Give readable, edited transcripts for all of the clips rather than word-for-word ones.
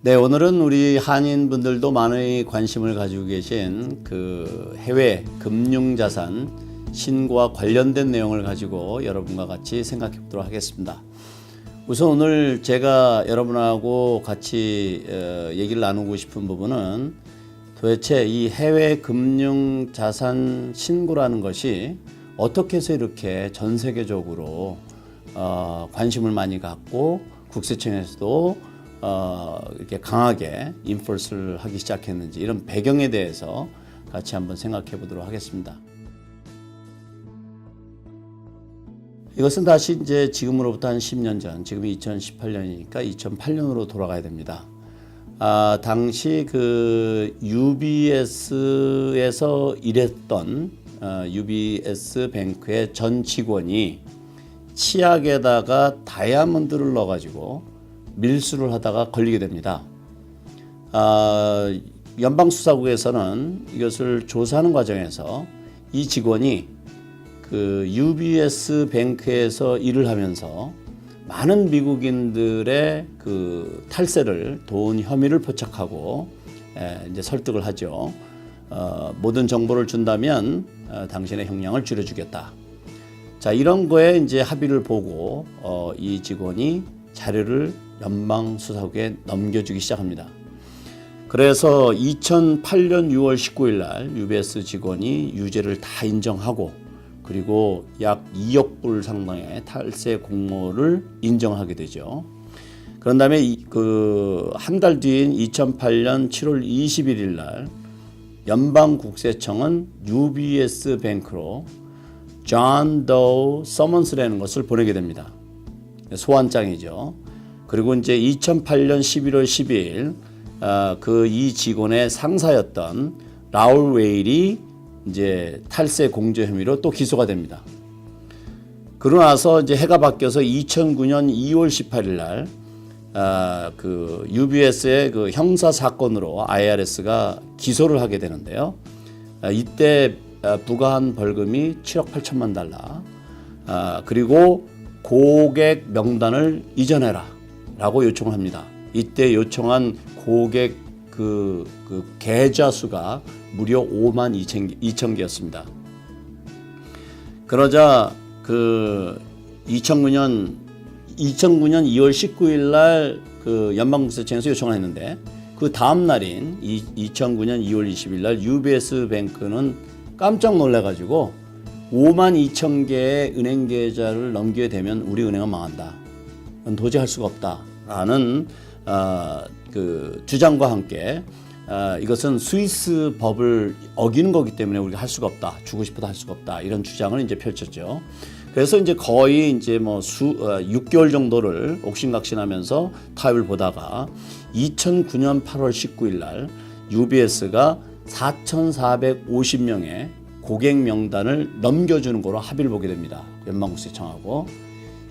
네, 오늘은 우리 한인분들도 많은 관심을 가지고 계신 그 해외 금융자산 신고와 관련된 내용을 가지고 여러분과 같이 생각해 보도록 하겠습니다. 우선 오늘 제가 여러분하고 같이 얘기를 나누고 싶은 부분은 도대체 이 해외 금융자산 신고라는 것이 어떻게 해서 이렇게 전 세계적으로 관심을 많이 갖고 국세청에서도 이렇게 강하게 인포스를 하기 시작했는지 이런 배경에 대해서 같이 한번 생각해 보도록 하겠습니다. 이것은 다시 이제 지금으로부터 한 10년 전, 지금이 2018년이니까 2008년으로 돌아가야 됩니다. 당시 그 UBS에서 일했던 UBS 뱅크의 전 직원이 치약에다가 다이아몬드를 넣어가지고 밀수를 하다가 걸리게 됩니다. 연방수사국에서는 이것을 조사하는 과정에서 이 직원이 그 UBS 뱅크에서 일을 하면서 많은 미국인들의 그 탈세를 도운 혐의를 포착하고 이제 설득을 하죠. 모든 정보를 준다면 당신의 형량을 줄여주겠다. 자, 이런 거에 이제 합의를 보고 이 직원이 자료를 연방수사국에 넘겨주기 시작합니다. 그래서 2008년 6월 19일 날 UBS 직원이 유죄를 다 인정하고 그리고 약 2억 불 상당의 탈세 공모를 인정하게 되죠. 그런 다음에 그 한 달 뒤인 2008년 7월 21일 날 연방국세청은 UBS 뱅크로 존 도우 서먼스라는 것을 보내게 됩니다. 소환장이죠. 그리고 이제 2008년 11월 12일 그 이 직원의 상사였던 라울 웨일이 이제 탈세 공조 혐의로 또 기소가 됩니다. 그러고 나서 이제 해가 바뀌어서 2009년 2월 18일 날 그 UBS의 그 형사 사건으로 IRS가 기소를 하게 되는데요. 이때 부과한 벌금이 7억 8천만 달러. 그리고 고객 명단을 이전해라 라고 요청을 합니다. 이때 요청한 고객 그 계좌 수가 무려 5만 2천 개였습니다. 그러자 그 2009년 2월 19일 날 그 연방국세청에서 요청을 했는데 그 다음 날인 2009년 2월 20일 날 UBS 뱅크는 깜짝 놀래가지고 5만 2천 개의 은행 계좌를 넘기게 되면 우리 은행은 망한다. 도저히 할 수가 없다라는 그 주장과 함께 이것은 스위스 법을 어기는 거기 때문에 우리가 할 수가 없다. 주고 싶어도 할 수가 없다. 이런 주장을 이제 펼쳤죠. 그래서 이제 거의 이제 뭐 6개월 정도를 옥신각신하면서 타협을 보다가 2009년 8월 19일 날 UBS가 4,450명의 고객 명단을 넘겨주는 거로 합의를 보게 됩니다. 연방국세청하고.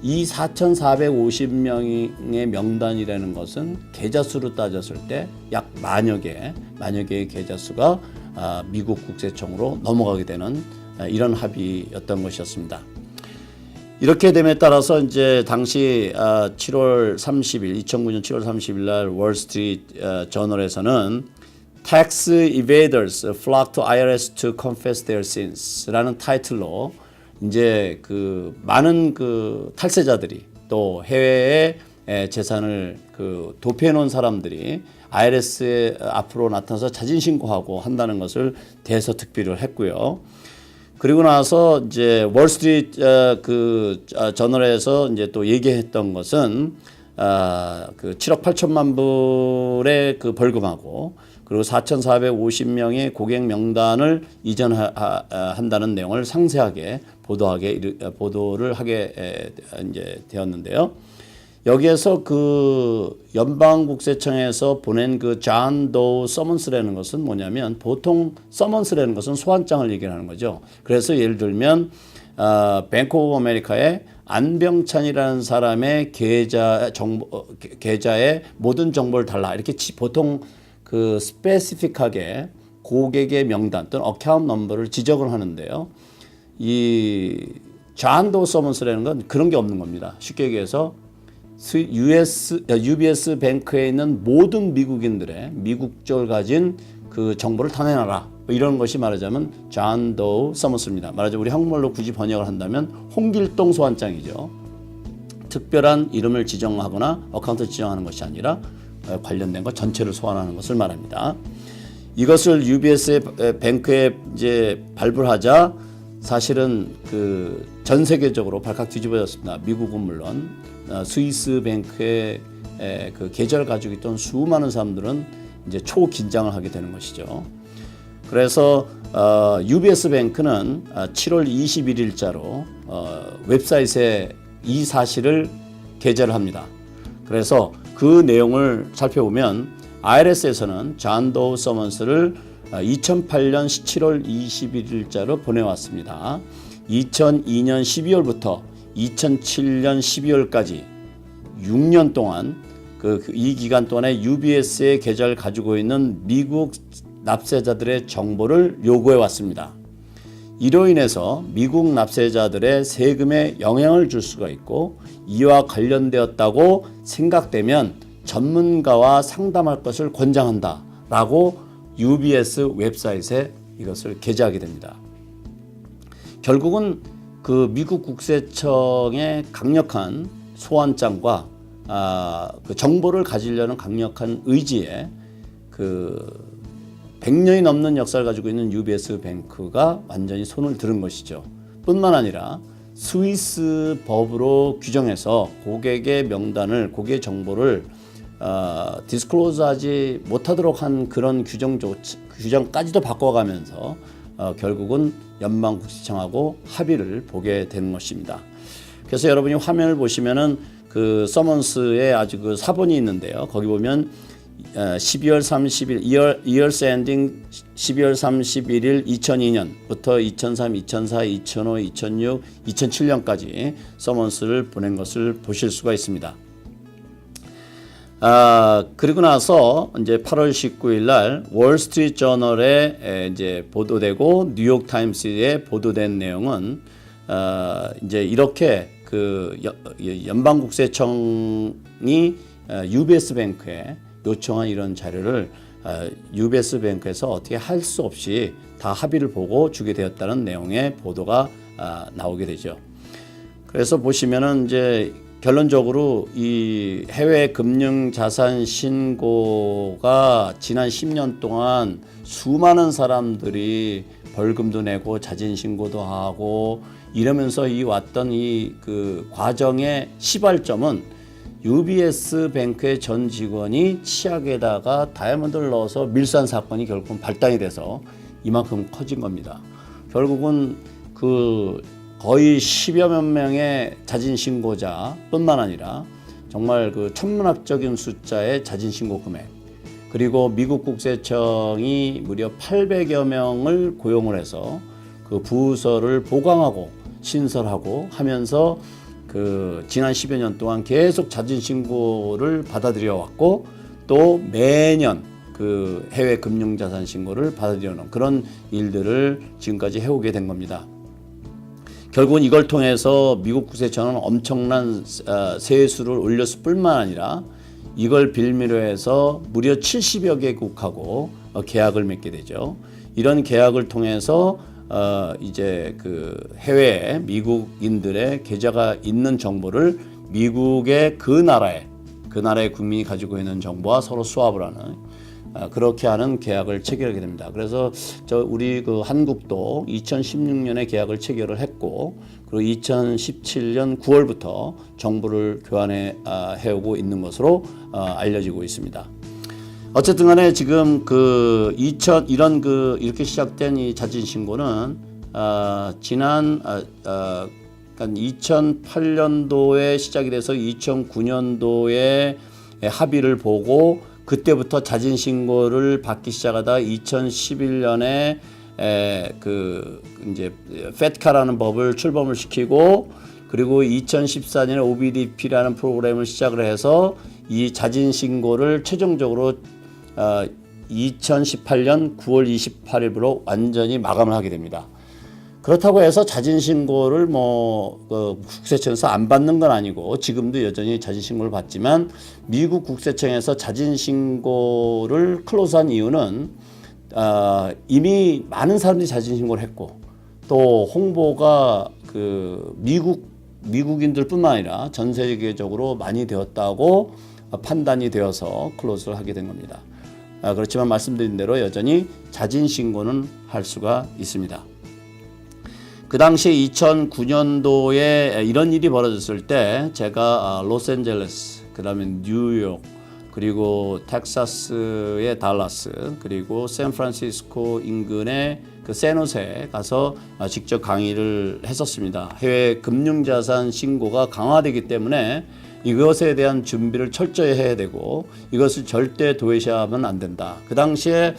이 4,450명의 명단이라는 것은 계좌 수로 따졌을 때 약 만여 개의 계좌 수가 미국 국세청으로 넘어가게 되는 이런 합의였던 것이었습니다. 이렇게 됨에 따라서 이제 당시 7월 30일, 2009년 7월 30일 날 월스트리트 저널에서는 Tax evaders flock to IRS to confess their sins라는 타이틀로 이제 그 많은 그 탈세자들이 또 해외에 재산을 그 도피해 놓은 사람들이 IRS 앞으로 나타나서 자진 신고하고 한다는 것을 대서특필을 했고요. 그리고 나서 이제 월스트리트 그 저널에서 이제 또 얘기했던 것은 그 7억 8천만 불의 그 벌금하고 그리고 4,450명의 고객 명단을 이전한다는 내용을 상세하게 보도를 하게 이제 되었는데요. 여기에서 그 연방국세청에서 보낸 그 존 도우 서먼스라는 것은 뭐냐면 보통 서먼스라는 것은 소환장을 얘기하는 거죠. 그래서 예를 들면 뱅크 오브 아메리카의 안병찬이라는 사람의 계좌의 모든 정보를 달라 이렇게 보통 그 스페시픽하게 고객의 명단 또는 어카운트 넘버를 지적을 하는데요. 이 존 도우 서먼스라는 건 그런 게 없는 겁니다. 쉽게 얘기해서 UBS 뱅크에 있는 모든 미국인들의 미국적을 가진 그 정보를 다 내놔라. 이런 것이 말하자면 존 도우 서머스입니다. 말하자면 우리 한국말로 굳이 번역을 한다면 홍길동 소환장이죠. 특별한 이름을 지정하거나 어카운트 지정하는 것이 아니라 관련된 것 전체를 소환하는 것을 말합니다. 이것을 UBS 뱅크에 이제 발부하자 사실은 그 전 세계적으로 발칵 뒤집어졌습니다. 미국은 물론 스위스 뱅크의 그 계좌를 가지고 있던 수많은 사람들은 이제 초긴장을 하게 되는 것이죠. 그래서 UBS 뱅크는 7월 21일자로 웹사이트에 이 사실을 게재를 합니다. 그래서 그 내용을 살펴보면 IRS에서는 존 도우 서먼스를 2008년 7월 21일자로 보내왔습니다. 2002년 12월부터 2007년 12월까지 6년 동안 이 기간 동안에 UBS의 계좌를 가지고 있는 미국 납세자들의 정보를 요구해 왔습니다. 이로 인해서 미국 납세자들의 세금에 영향을 줄 수가 있고 이와 관련되었다고 생각되면 전문가와 상담할 것을 권장한다라고 UBS 웹사이트에 이것을 게재하게 됩니다. 결국은 그 미국 국세청의 강력한 소환장과 그 정보를 가지려는 강력한 의지에 그 100년이 넘는 역사를 가지고 있는 UBS 뱅크가 완전히 손을 들은 것이죠. 뿐만 아니라 스위스 법으로 규정해서 고객의 명단을, 고객의 정보를 디스클로즈하지 못하도록 한 그런 규정까지도 바꿔가면서 결국은 연방국세청하고 합의를 보게 된 것입니다. 그래서 여러분이 화면을 보시면은 그 서먼스에 아주 그 사본이 있는데요. 거기 보면 12월 30일, years ending 12월 31일 2002년부터 2003, 2004, 2005, 2006, 2007년까지 서먼스를 보낸 것을 보실 수가 있습니다. 그리고 나서 이제 8월 19일 날 월스트리트 저널에 이제 보도되고 뉴욕 타임스에 보도된 내용은 이제 이렇게 그 연방국세청이 UBS 뱅크에 요청한 이런 자료를 UBS 뱅크에서 어떻게 할 수 없이 다 합의를 보고 주게 되었다는 내용의 보도가 나오게 되죠. 그래서 보시면은 이제 결론적으로 이 해외 금융 자산 신고가 지난 10년 동안 수많은 사람들이 벌금도 내고 자진 신고도 하고 이러면서 이 왔던 이 그 과정의 시발점은 UBS 뱅크의 전 직원이 치약에다가 다이아몬드를 넣어서 밀수한 사건이 결국은 발단이 돼서 이만큼 커진 겁니다. 결국은 그 거의 10여 명의 자진 신고자뿐만 아니라 정말 그 천문학적인 숫자의 자진 신고 금액, 그리고 미국 국세청이 무려 800여 명을 고용을 해서 그 부서를 보강하고 신설하고 하면서 그 지난 10여 년 동안 계속 자진 신고를 받아들여 왔고 또 매년 그 해외 금융 자산 신고를 받아들여 놓은 그런 일들을 지금까지 해오게 된 겁니다. 결국은 이걸 통해서 미국 국세청은 엄청난 세수를 올렸을 뿐만 아니라 이걸 빌미로 해서 무려 70여 개국하고 계약을 맺게 되죠. 이런 계약을 통해서 이제 그 해외에 미국인들의 계좌가 있는 정보를 미국의 그 나라의 국민이 가지고 있는 정보와 서로 수합을 하는 그렇게 하는 계약을 체결하게 됩니다. 그래서 우리 그 한국도 2016년에 계약을 체결을 했고, 그리고 2017년 9월부터 정보를 교환해 해오고 있는 것으로 알려지고 있습니다. 어쨌든 간에 지금 그 이렇게 시작된 이 자진 신고는 지난 2008년도에 시작이 돼서 2009년도에 합의를 보고 그때부터 자진 신고를 받기 시작하다 2011년에 그 이제 FATCA라는 법을 출범을 시키고, 그리고 2014년에 OBDP라는 프로그램을 시작을 해서 이 자진 신고를 최종적으로 2018년 9월 28일부로 완전히 마감을 하게 됩니다. 그렇다고 해서 자진신고를 국세청에서 안 받는 건 아니고 지금도 여전히 자진신고를 받지만 미국 국세청에서 자진신고를 클로즈한 이유는 이미 많은 사람들이 자진신고를 했고 또 홍보가 그 미국인들뿐만 아니라 전 세계적으로 많이 되었다고 판단이 되어서 클로즈를 하게 된 겁니다. 그렇지만 말씀드린 대로 여전히 자진신고는 할 수가 있습니다. 그 당시에 2009년도에 이런 일이 벌어졌을 때 제가 로스앤젤레스, 그 다음에 뉴욕, 그리고 텍사스의 달라스, 그리고 샌프란시스코 인근의 그 샌호세에 가서 직접 강의를 했었습니다. 해외 금융자산 신고가 강화되기 때문에 이것에 대한 준비를 철저히 해야 되고 이것을 절대 도외시하면 안 된다. 그 당시에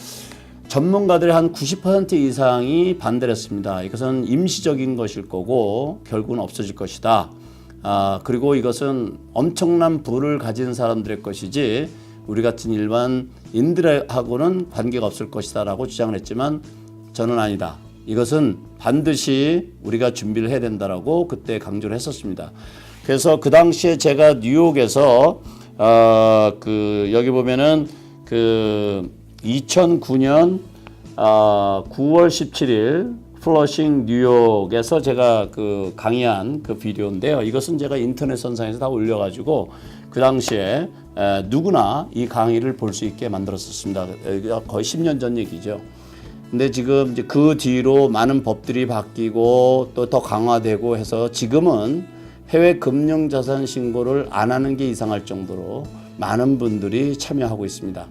전문가들의 한 90% 이상이 반대를 했습니다. 이것은 임시적인 것일 거고 결국은 없어질 것이다. 그리고 이것은 엄청난 부를 가진 사람들의 것이지 우리 같은 일반인들하고는 관계가 없을 것이다 라고 주장을 했지만 저는 아니다. 이것은 반드시 우리가 준비를 해야 된다라고 그때 강조를 했었습니다. 그래서 그 당시에 제가 뉴욕에서 여기 보면은 2009년 9월 17일 플러싱 뉴욕에서 제가 그 강의한 그 비디오인데요. 이것은 제가 인터넷 선상에서 다 올려가지고 그 당시에 누구나 이 강의를 볼 수 있게 만들었었습니다. 거의 10년 전 얘기죠. 근데 지금 이제 그 뒤로 많은 법들이 바뀌고 또 더 강화되고 해서 지금은 해외 금융자산 신고를 안 하는 게 이상할 정도로 많은 분들이 참여하고 있습니다.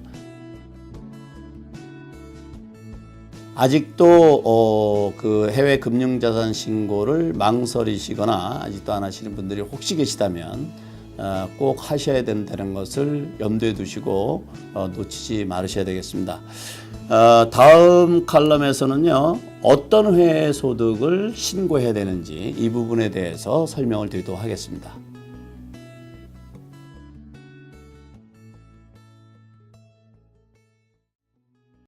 아직도 그 해외 금융자산 신고를 망설이시거나 아직도 안 하시는 분들이 혹시 계시다면 꼭 하셔야 된다는 것을 염두에 두시고 놓치지 말으셔야 되겠습니다. 다음 칼럼에서는요, 어떤 회계 소득을 신고해야 되는지 이 부분에 대해서 설명을 드리도록 하겠습니다.